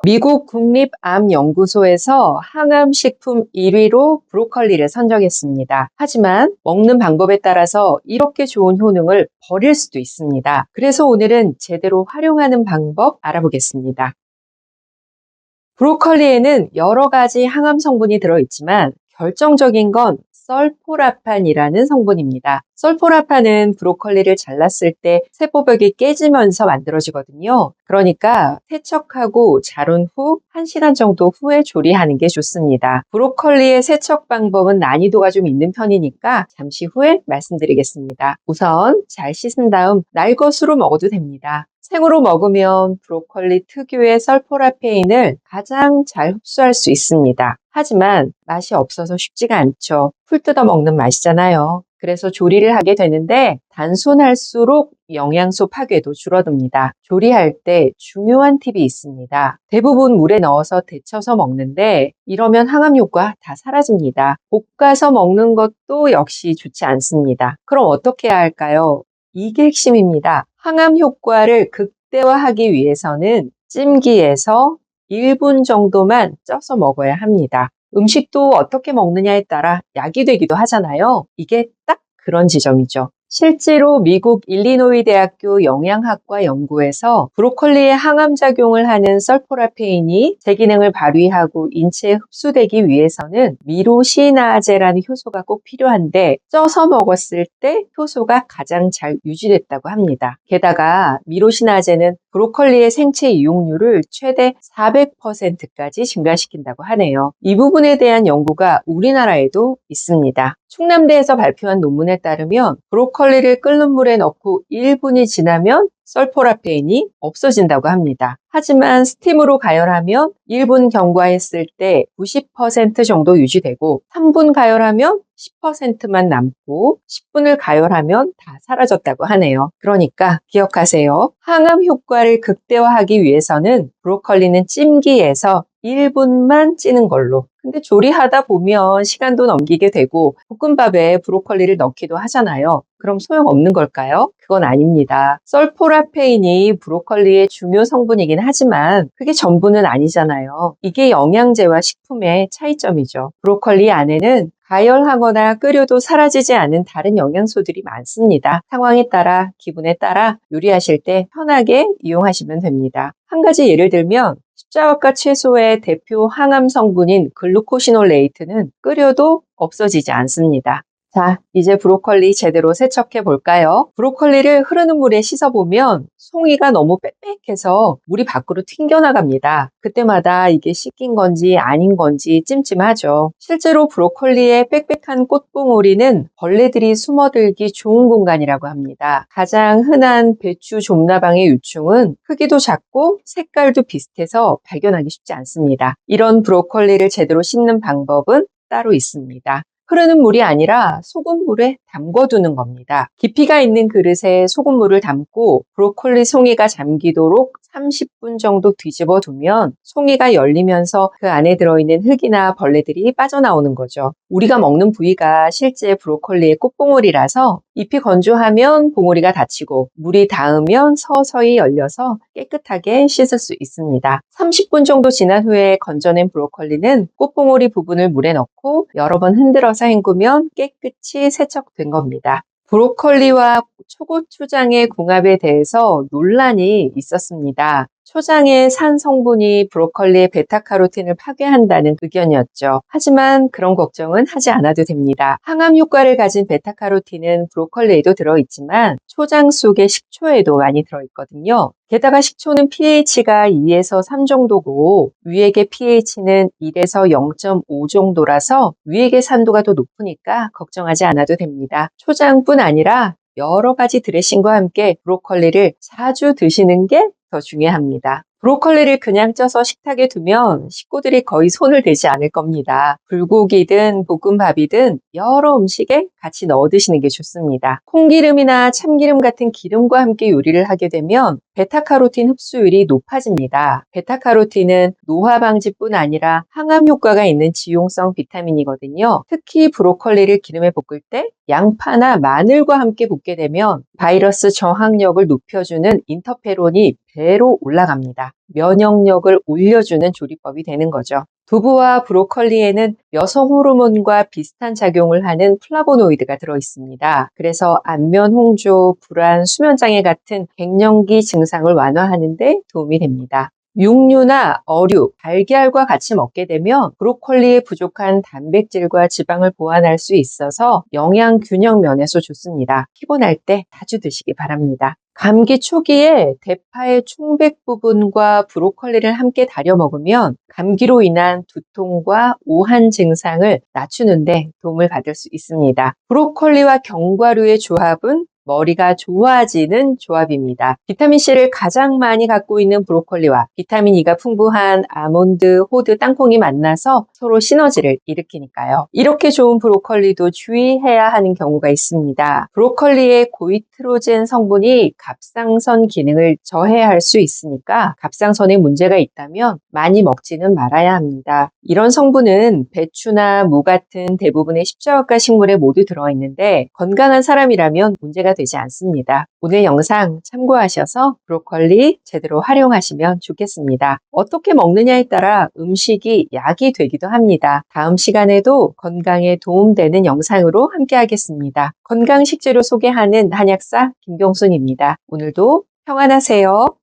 미국 국립암연구소에서 항암식품 1위로 브로콜리를 선정했습니다. 하지만 먹는 방법에 따라서 이렇게 좋은 효능을 버릴 수도 있습니다. 그래서 오늘은 제대로 활용하는 방법 알아보겠습니다. 브로콜리에는 여러 가지 항암 성분이 들어있지만 결정적인 건 설포라판이라는 성분입니다. 설포라판은 브로콜리를 잘랐을 때 세포벽이 깨지면서 만들어지거든요. 그러니까 세척하고 자른 후 1시간 정도 후에 조리하는 게 좋습니다. 브로콜리의 세척 방법은 난이도가 좀 있는 편이니까 잠시 후에 말씀드리겠습니다. 우선 잘 씻은 다음 날것으로 먹어도 됩니다. 생으로 먹으면 브로콜리 특유의 설포라페인을 가장 잘 흡수할 수 있습니다. 하지만 맛이 없어서 쉽지가 않죠. 풀 뜯어 먹는 맛이잖아요. 그래서 조리를 하게 되는데 단순할수록 영양소 파괴도 줄어듭니다. 조리할 때 중요한 팁이 있습니다. 대부분 물에 넣어서 데쳐서 먹는데 이러면 항암 효과 다 사라집니다. 볶아서 먹는 것도 역시 좋지 않습니다. 그럼 어떻게 해야 할까요? 이게 핵심입니다. 항암 효과를 극대화하기 위해서는 찜기에서 1분 정도만 쪄서 먹어야 합니다. 음식도 어떻게 먹느냐에 따라 약이 되기도 하잖아요. 이게 딱 그런 지점이죠. 실제로 미국 일리노이 대학교 영양학과 연구에서 브로콜리의 항암작용을 하는 설포라페인이 제 기능을 발휘하고 인체에 흡수되기 위해서는 미로시나제라는 효소가 꼭 필요한데 쪄서 먹었을 때 효소가 가장 잘 유지됐다고 합니다. 게다가 미로시나제는 브로콜리의 생체 이용률을 최대 400%까지 증가시킨다고 하네요. 이 부분에 대한 연구가 우리나라에도 있습니다. 충남대에서 발표한 논문에 따르면 브로콜리를 끓는 물에 넣고 1분이 지나면 설포라페인이 없어진다고 합니다. 하지만 스팀으로 가열하면 1분 경과했을 때 90% 정도 유지되고 3분 가열하면 10%만 남고 10분을 가열하면 다 사라졌다고 하네요. 그러니까 기억하세요. 항암 효과를 극대화하기 위해서는 브로콜리는 찜기에서 1분만 찌는 걸로. 근데 조리하다 보면 시간도 넘기게 되고 볶음밥에 브로콜리를 넣기도 하잖아요. 그럼 소용없는 걸까요? 그건 아닙니다. 설포라페인이 브로콜리의 중요 성분이긴 하지만 그게 전부는 아니잖아요. 이게 영양제와 식품의 차이점이죠. 브로콜리 안에는 가열하거나 끓여도 사라지지 않은 다른 영양소들이 많습니다. 상황에 따라, 기분에 따라 요리하실 때 편하게 이용하시면 됩니다. 한 가지 예를 들면 십자화과 채소의 대표 항암 성분인 글루코시놀레이트는 끓여도 없어지지 않습니다. 자, 이제 브로콜리 제대로 세척해 볼까요? 브로콜리를 흐르는 물에 씻어보면 송이가 너무 빽빽해서 물이 밖으로 튕겨나갑니다. 그때마다 이게 씻긴 건지 아닌 건지 찜찜하죠. 실제로 브로콜리의 빽빽한 꽃봉오리는 벌레들이 숨어들기 좋은 공간이라고 합니다. 가장 흔한 배추 좀나방의 유충은 크기도 작고 색깔도 비슷해서 발견하기 쉽지 않습니다. 이런 브로콜리를 제대로 씻는 방법은 따로 있습니다. 흐르는 물이 아니라 소금물에 담궈두는 겁니다. 깊이가 있는 그릇에 소금물을 담고 브로콜리 송이가 잠기도록 30분 정도 뒤집어 두면 송이가 열리면서 그 안에 들어있는 흙이나 벌레들이 빠져나오는 거죠. 우리가 먹는 부위가 실제 브로콜리의 꽃봉오리라서 잎이 건조하면 봉오리가 닫히고 물이 닿으면 서서히 열려서 깨끗하게 씻을 수 있습니다. 30분 정도 지난 후에 건져낸 브로콜리는 꽃봉오리 부분을 물에 넣고 여러 번 흔들어서 헹구면 깨끗이 세척된 겁니다. 브로콜리와 초고추장의 궁합에 대해서 논란이 있었습니다. 초장의 산 성분이 브로콜리의 베타카로틴을 파괴한다는 의견이었죠. 하지만 그런 걱정은 하지 않아도 됩니다. 항암 효과를 가진 베타카로틴은 브로콜리에도 들어있지만 초장 속의 식초에도 많이 들어있거든요. 게다가 식초는 pH가 2에서 3 정도고 위액의 pH는 1에서 0.5 정도라서 위액의 산도가 더 높으니까 걱정하지 않아도 됩니다. 초장뿐 아니라 여러 가지 드레싱과 함께 브로콜리를 자주 드시는 게 더 중요합니다. 브로콜리를 그냥 쪄서 식탁에 두면 식구들이 거의 손을 대지 않을 겁니다. 불고기든 볶음밥이든 여러 음식에 같이 넣어 드시는 게 좋습니다. 콩기름이나 참기름 같은 기름과 함께 요리를 하게 되면 베타카로틴 흡수율이 높아집니다. 베타카로틴은 노화 방지뿐 아니라 항암 효과가 있는 지용성 비타민이거든요. 특히 브로콜리를 기름에 볶을 때 양파나 마늘과 함께 볶게 되면 바이러스 저항력을 높여주는 인터페론이 배로 올라갑니다. 면역력을 올려주는 조리법이 되는 거죠. 두부와 브로콜리에는 여성 호르몬과 비슷한 작용을 하는 플라보노이드가 들어있습니다. 그래서 안면 홍조, 불안, 수면장애 같은 갱년기 증상을 완화하는 데 도움이 됩니다. 육류나 어류, 달걀과 같이 먹게 되면 브로콜리에 부족한 단백질과 지방을 보완할 수 있어서 영양 균형 면에서 좋습니다. 피곤할 때 자주 드시기 바랍니다. 감기 초기에 대파의 총백 부분과 브로콜리를 함께 달여 먹으면 감기로 인한 두통과 오한 증상을 낮추는데 도움을 받을 수 있습니다. 브로콜리와 견과류의 조합은 머리가 좋아지는 조합입니다. 비타민C를 가장 많이 갖고 있는 브로콜리와 비타민 E가 풍부한 아몬드, 호두, 땅콩이 만나서 서로 시너지를 일으키니까요. 이렇게 좋은 브로콜리도 주의해야 하는 경우가 있습니다. 브로콜리의 고이트로젠 성분이 갑상선 기능을 저해할 수 있으니까 갑상선에 문제가 있다면 많이 먹지는 말아야 합니다. 이런 성분은 배추나 무 같은 대부분의 십자화과 식물에 모두 들어있는데 건강한 사람이라면 문제가 되지 않습니다. 오늘 영상 참고하셔서 브로콜리 제대로 활용하시면 좋겠습니다. 어떻게 먹느냐에 따라 음식이 약이 되기도 합니다. 다음 시간에도 건강에 도움되는 영상으로 함께 하겠습니다. 건강 식재료 소개하는 한약사 김경순입니다. 오늘도 평안하세요.